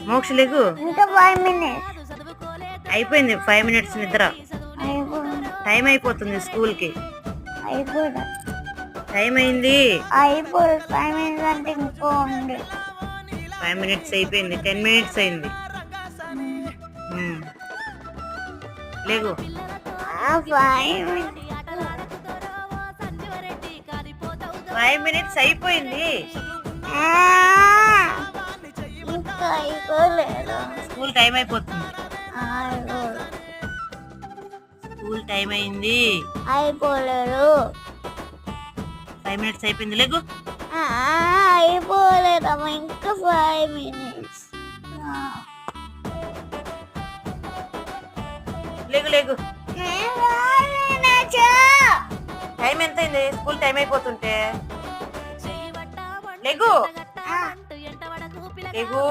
మోక్ష లేగు. ఇంకా 5 minutes. అయిపోయింది 5 minutes నిద్ర. అయిపోయింది. టైం అయిపోతుంది స్కూల్ కి. అయిపోయింది. టైం అయింది. 5 minutes అంటే ఇంకో ఉంది. 5 minutes అయిపోయింది. 10 minutes అయింది. లేగు. 5 minutes అయిపోయింది. ఇంకా అయిపోలేదు. స్కూల్ టైం అయిపోతుంది. స్కూల్ టైం అయింది. అయిపోలేదు. 5 minutes అయిపోయింది. లేగు. అయిపోలేదమ్మా, ఇంకా 5 minutes. లేగు లేగు. టైం ఎంత అయింది? స్కూల్ టైం అయిపోతుంటే. లేగు లేగు.